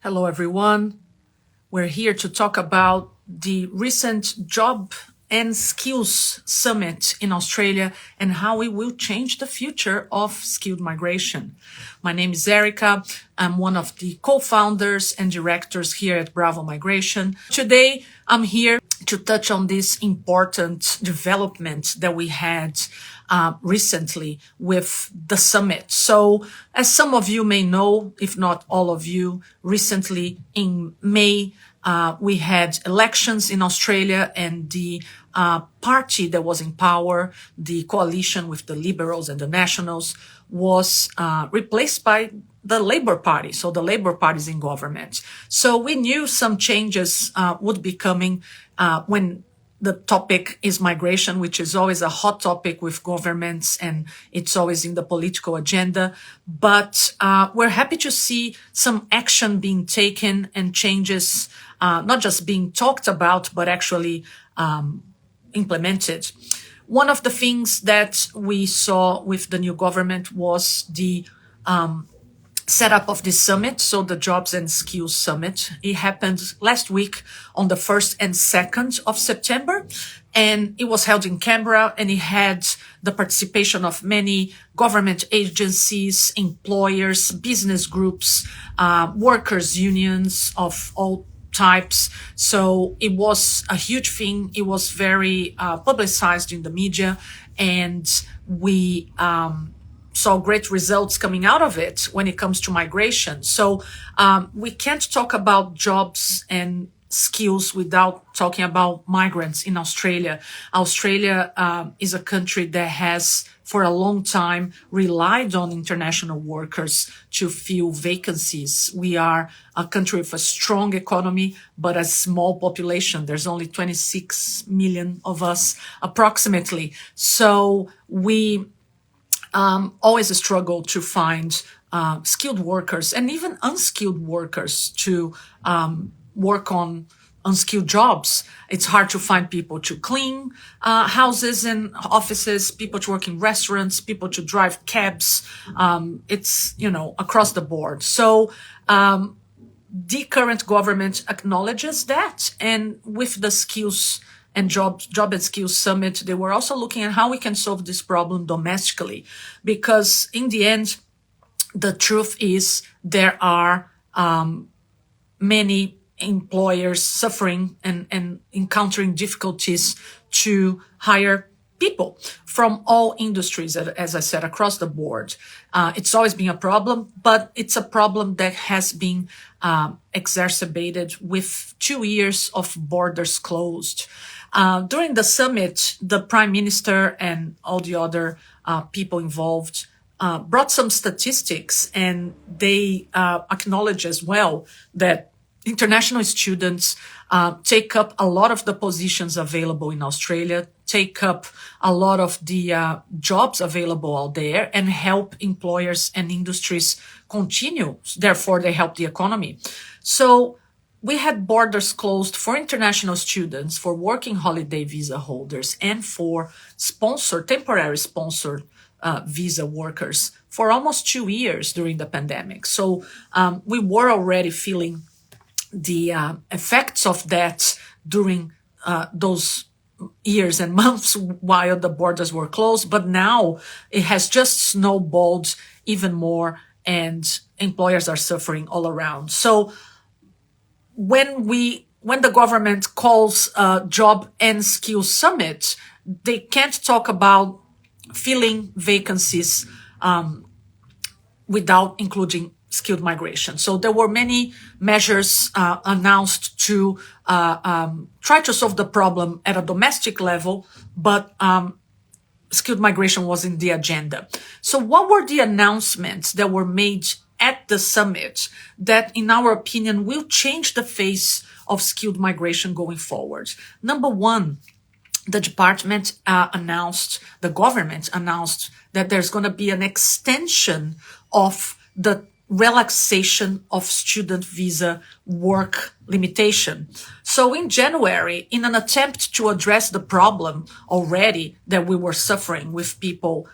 Hello, everyone. We're here to talk about the recent Job and Skills Summit in Australia and how it will change the future of skilled migration. My name is Erica. I'm one of the co-founders and directors here at Bravo Migration. Today, I'm here to touch on this important development that we had recently with the summit. So as some of you may know, if not all of you, recently in May, we had elections in Australia, and the party that was in power, the coalition with the Liberals and the Nationals, was replaced by the Labour Party. So the Labour Party is in government. So we knew some changes would be coming when the topic is migration, which is always a hot topic with governments, and it's always in the political agenda. But we're happy to see some action being taken and changes not just being talked about, but actually implemented. One of the things that we saw with the new government was the setup of this summit, so the Jobs and Skills Summit. It happened last week on the 1st and 2nd of September, and it was held in Canberra, and it had the participation of many government agencies, employers, business groups, workers' unions of all types. So it was a huge thing. It was very publicized in the media, and we saw great results coming out of it when it comes to migration. So we can't talk about jobs and skills without talking about migrants in Australia. Australia is a country that has for a long time relied on international workers to fill vacancies. We are a country with a strong economy, but a small population. There's only 26 million of us approximately. So we always struggle to find skilled workers and even unskilled workers to work on unskilled jobs. It's hard to find people to clean houses and offices, people to work in restaurants, people to drive cabs. It's, across the board. So the current government acknowledges that. And with the skills and Job and Skills Summit, they were also looking at how we can solve this problem domestically. Because in the end, the truth is there are many employers suffering and encountering difficulties to hire people from all industries, as I said, across the board. It's always been a problem, but it's a problem that has been exacerbated with 2 years of borders closed. During the summit, the Prime Minister and all the other people involved brought some statistics, and they acknowledge as well that international students take up a lot of the positions available in Australia, take up a lot of the jobs available out there, and help employers and industries continue. Therefore, they help the economy. So we had borders closed for international students, for working holiday visa holders, and for temporary sponsored visa workers for almost 2 years during the pandemic. So we were already feeling the effects of that during those years and months while the borders were closed. But now it has just snowballed even more, and employers are suffering all around. So when the government calls a Job and Skills Summit, they can't talk about filling vacancies without including skilled migration. So there were many measures announced to try to solve the problem at a domestic level, but skilled migration was in the agenda. So what were the announcements that were made at the summit that, in our opinion, will change the face of skilled migration going forward? Number one, the government announced that there's going to be an extension of the relaxation of student visa work limitation. So in January, in an attempt to address the problem already that we were suffering with people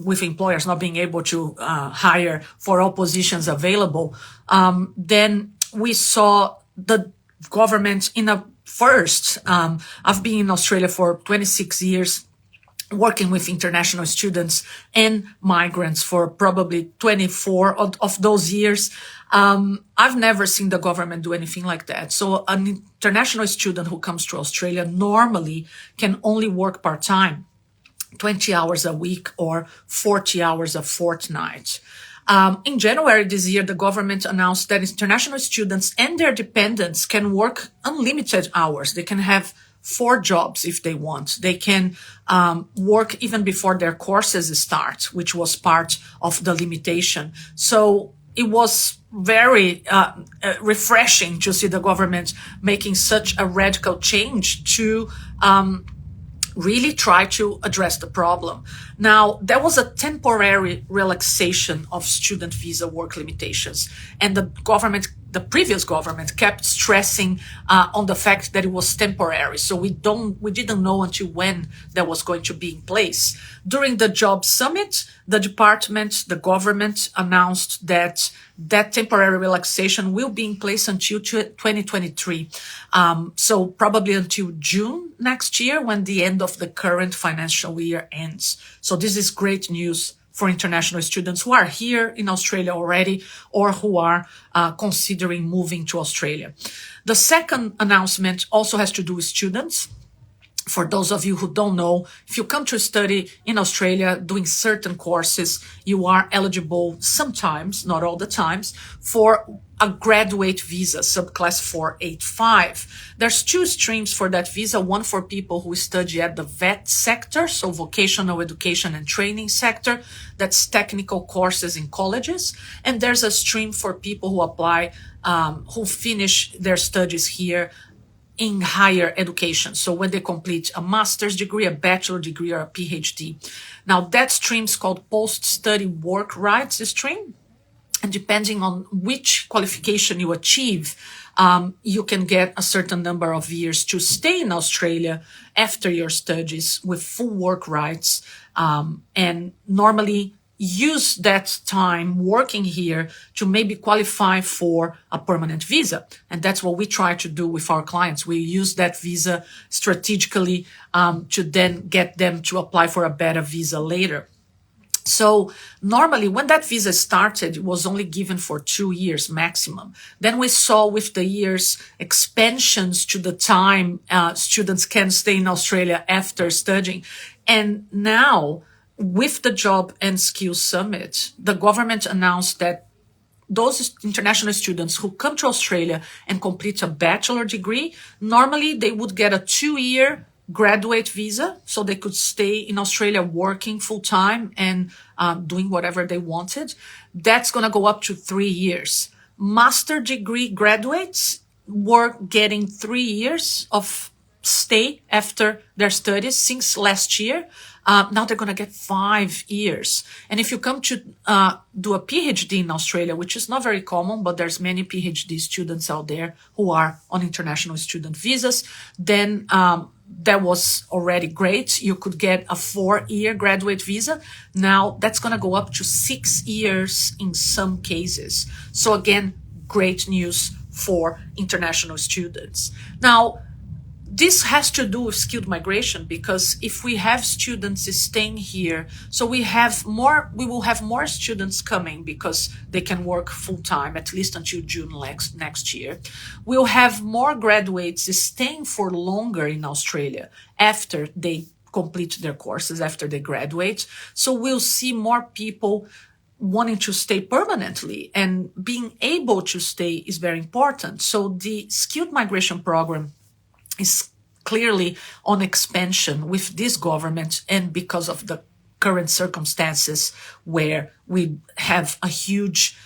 with employers not being able to hire for all positions available, then we saw the government in a first. I've been in Australia for 26 years, working with international students and migrants for probably 24 of those years. I've never seen the government do anything like that. So an international student who comes to Australia normally can only work part-time, 20 hours a week or 40 hours a fortnight. In January this year, the government announced that international students and their dependents can work unlimited hours. They can have 4 jobs if they want. They can work even before their courses start, which was part of the limitation. So it was very refreshing to see the government making such a radical change to really try to address the problem. Now, there was a temporary relaxation of student visa work limitations, and the previous government kept stressing on the fact that it was temporary. So we didn't know until when that was going to be in place. During the job summit, the government announced that temporary relaxation will be in place until 2023. So probably until June next year, when the end of the current financial year ends. So this is great news for international students who are here in Australia already or who are considering moving to Australia. The second announcement also has to do with students. For those of you who don't know, if you come to study in Australia doing certain courses, you are eligible sometimes, not all the times, for a graduate visa, subclass 485. There's 2 streams for that visa, one for people who study at the VET sector, so vocational education and training sector, that's technical courses in colleges, and there's a stream for people who apply, who finish their studies here in higher education. So when they complete a master's degree, a bachelor degree, or a PhD. Now that stream is called post-study work rights stream. And depending on which qualification you achieve, you can get a certain number of years to stay in Australia after your studies with full work rights, and normally use that time working here to maybe qualify for a permanent visa. And that's what we try to do with our clients. We use that visa strategically to then get them to apply for a better visa later. So normally when that visa started, it was only given for 2 years maximum. Then we saw with the years expansions to the time students can stay in Australia after studying. And now with the Job and Skills Summit, the government announced that those international students who come to Australia and complete a bachelor degree, normally they would get a 2-year graduate visa, so they could stay in Australia working full time and doing whatever they wanted. That's going to go up to 3 years. Master degree graduates were getting 3 years of stay after their studies since last year. Now they're going to get 5 years. And if you come to do a PhD in Australia, which is not very common, but there's many PhD students out there who are on international student visas, then that was already great. You could get a 4-year graduate visa. Now that's going to go up to 6 years in some cases. So again, great news for international students. Now, this has to do with skilled migration, because if we have students staying here, so we will have more students coming because they can work full time, at least until June next year. We'll have more graduates staying for longer in Australia after they complete their courses, after they graduate. So we'll see more people wanting to stay permanently, and being able to stay is very important. So the skilled migration program is clearly on expansion with this government, and because of the current circumstances where we have a huge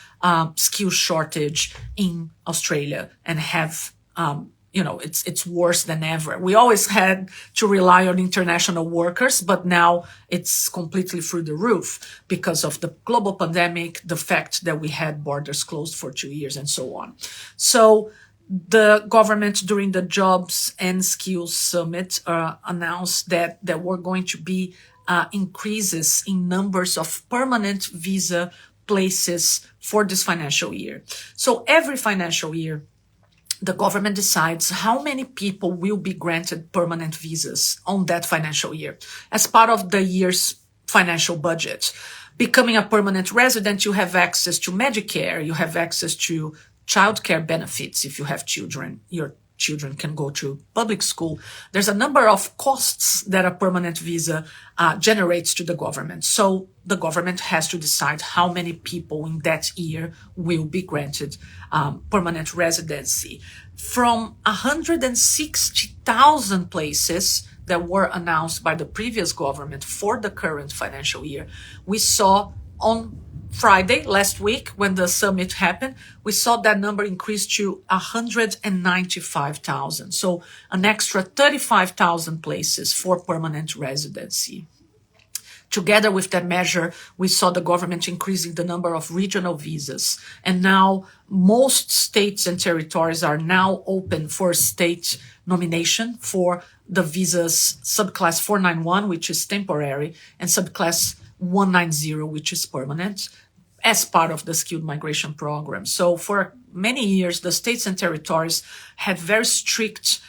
skill shortage in Australia and have, it's worse than ever. We always had to rely on international workers, but now it's completely through the roof because of the global pandemic, the fact that we had borders closed for 2 years and so on. So the government during the Jobs and Skills Summit announced that there were going to be increases in numbers of permanent visa places for this financial year. So every financial year, the government decides how many people will be granted permanent visas on that financial year as part of the year's financial budget. Becoming a permanent resident, you have access to Medicare, you have access to childcare benefits if you have children. Your children can go to public school. There's a number of costs that a permanent visa generates to the government. So the government has to decide how many people in that year will be granted permanent residency. From 160,000 places that were announced by the previous government for the current financial year, we saw on Friday, last week, when the summit happened, we saw that number increase to 195,000. So an extra 35,000 places for permanent residency. Together with that measure, we saw the government increasing the number of regional visas. And now most states and territories are now open for state nomination for the visas subclass 491, which is temporary, and subclass 190, which is permanent, as part of the skilled migration program. So for many years, the states and territories had very strict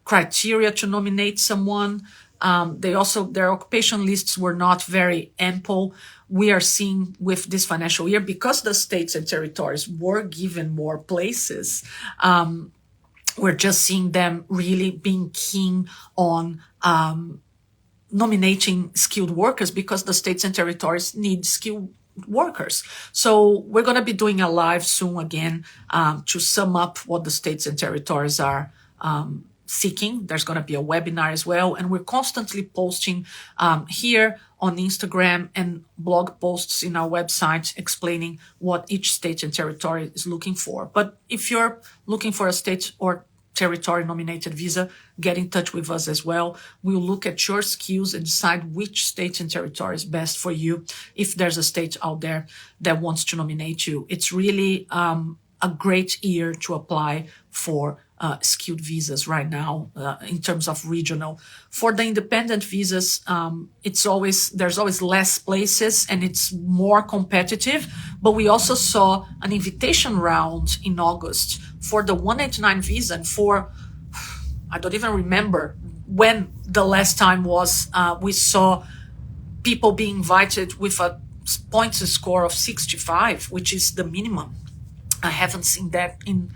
criteria to nominate someone. Their occupation lists were not very ample. We are seeing with this financial year, because the states and territories were given more places, we're just seeing them really being keen on nominating skilled workers, because the states and territories need skilled workers. So we're going to be doing a live soon again to sum up what the states and territories are seeking. There's going to be a webinar as well. And we're constantly posting here on Instagram and blog posts in our website explaining what each state and territory is looking for. But if you're looking for a state or territory nominated visa, get in touch with us as well. We'll look at your skills and decide which state and territory is best for you. If there's a state out there that wants to nominate you, it's really a great year to apply for skilled visas right now in terms of regional. For the independent visas, there's always less places and it's more competitive. But we also saw an invitation round in August for the 189 visa, and I don't even remember when the last time was we saw people being invited with a points score of 65, which is the minimum. I haven't seen that in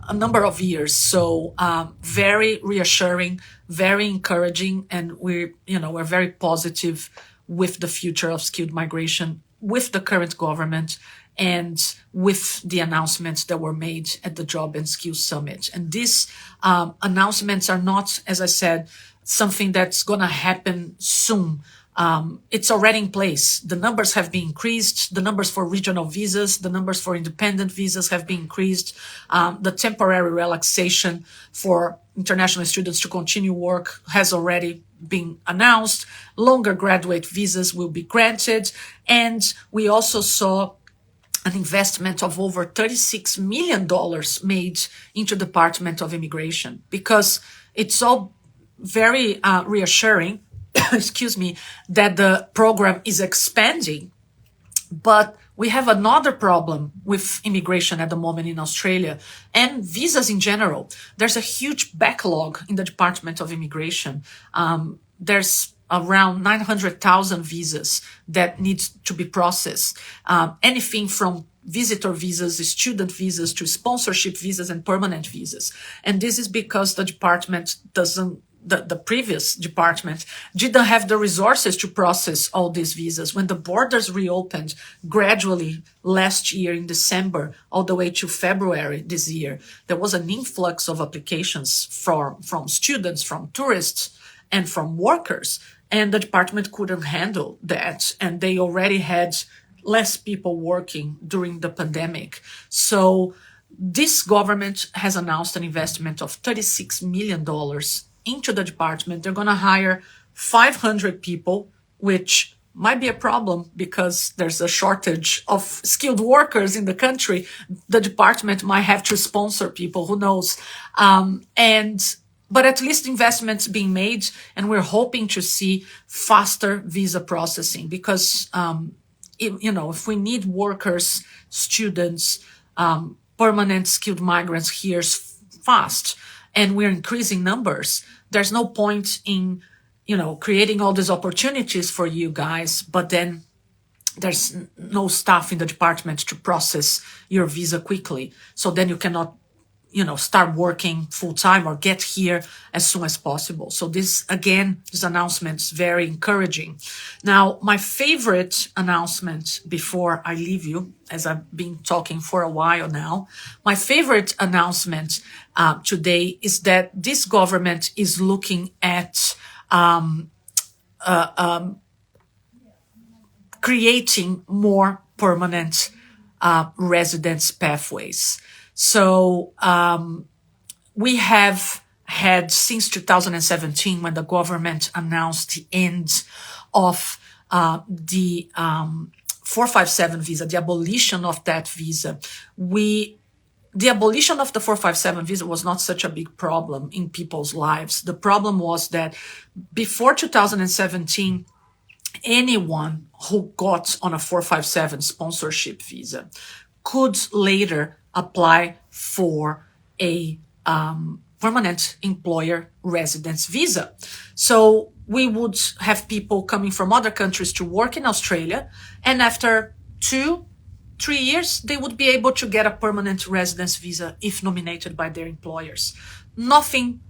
a number of years. So very reassuring, very encouraging, and we're very positive with the future of skilled migration with the current government and with the announcements that were made at the Job and Skills Summit. And these announcements are not, as I said, something that's going to happen soon. It's already in place. The numbers have been increased. The numbers for regional visas, the numbers for independent visas have been increased. The temporary relaxation for international students to continue work has already been announced. Longer graduate visas will be granted. And we also saw an investment of over $36 million made into the Department of Immigration, because it's all very reassuring excuse me, that the program is expanding. But we have another problem with immigration at the moment in Australia and visas in general. There's a huge backlog in the Department of Immigration. There's around 900,000 visas that need to be processed. Anything from visitor visas, student visas, to sponsorship visas and permanent visas. And this is because the department the previous department didn't have the resources to process all these visas. When the borders reopened gradually last year in December, all the way to February this year, there was an influx of applications from students, from tourists, and from workers. And the department couldn't handle that. And they already had less people working during the pandemic. So this government has announced an investment of $36 million into the department. They're going to hire 500 people, which might be a problem because there's a shortage of skilled workers in the country. The department might have to sponsor people, who knows? And but at least investments being made, and we're hoping to see faster visa processing because, if we need workers, students, permanent skilled migrants here fast, and we're increasing numbers, there's no point in, creating all these opportunities for you guys, but then there's no staff in the department to process your visa quickly. So then you cannot start working full time or get here as soon as possible. So this announcement is very encouraging. Now, my favorite announcement before I leave you, as I've been talking for a while now, my favorite announcement today is that this government is looking at creating more permanent residence pathways. So we have had since 2017, when the government announced the end of the 457 visa, the abolition of that visa, the abolition of the 457 visa was not such a big problem in people's lives. The problem was that before 2017, anyone who got on a 457 sponsorship visa could later apply for a permanent employer residence visa. So we would have people coming from other countries to work in Australia, and after 2-3 years, they would be able to get a permanent residence visa if nominated by their employers. Nothing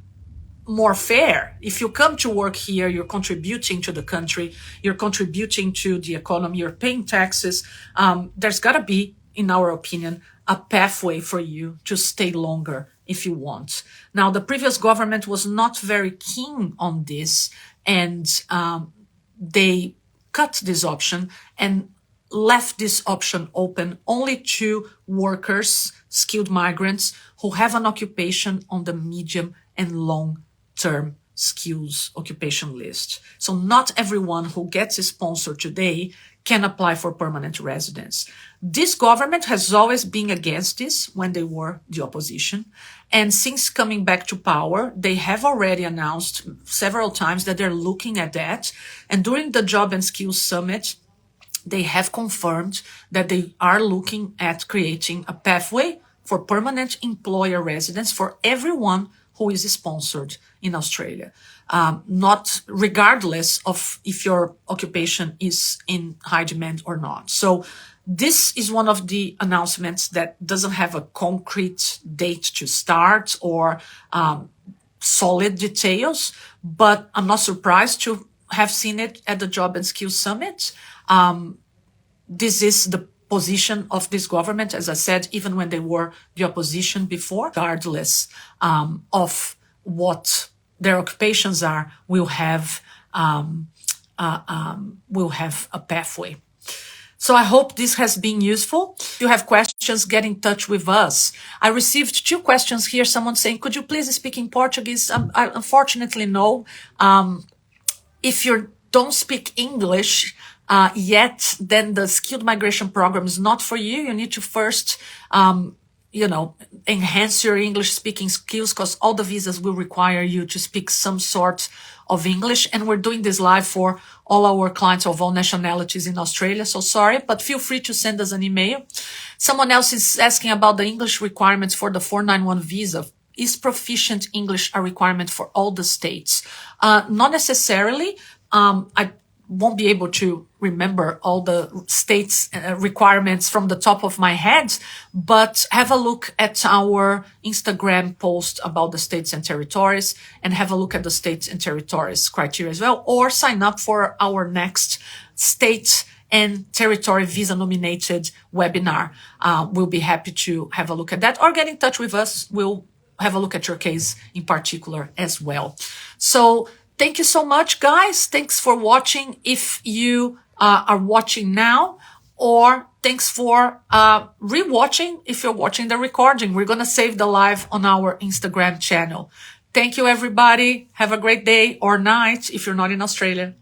more fair. If you come to work here, you're contributing to the country, you're contributing to the economy, you're paying taxes. There's got to be, in our opinion, a pathway for you to stay longer if you want. Now, the previous government was not very keen on this, and they cut this option and left this option open only to workers, skilled migrants who have an occupation on the medium and long-term skills occupation list. So not everyone who gets a sponsor today can apply for permanent residence. This government has always been against this when they were the opposition. And since coming back to power, they have already announced several times that they're looking at that. And during the Job and Skills Summit, they have confirmed that they are looking at creating a pathway for permanent employer residence for everyone who is sponsored in Australia, not regardless of if your occupation is in high demand or not. So this is one of the announcements that doesn't have a concrete date to start or solid details, but I'm not surprised to have seen it at the Job and Skills Summit. This is the position of this government, as I said, even when they were the opposition before, regardless of what their occupations are, we'll have a pathway. So I hope this has been useful. If you have questions, get in touch with us. I received 2 questions here. Someone saying, could you please speak in Portuguese? I unfortunately no. If you don't speak English yet, then the skilled migration program is not for you. You need to first, enhance your English speaking skills, because all the visas will require you to speak some sort of English. And we're doing this live for all our clients of all nationalities in Australia. So sorry, but feel free to send us an email. Someone else is asking about the English requirements for the 491 visa. Is proficient English a requirement for all the states? Not necessarily. I won't be able to remember all the states' requirements from the top of my head, but have a look at our Instagram post about the states and territories, and have a look at the states and territories criteria as well, or sign up for our next state and territory visa nominated webinar. We'll be happy to have a look at that, or get in touch with us. We'll have a look at your case in particular as well. So thank you so much, guys. Thanks for watching if you are watching now, or thanks for rewatching if you're watching the recording. We're going to save the live on our Instagram channel. Thank you, everybody. Have a great day or night if you're not in Australia.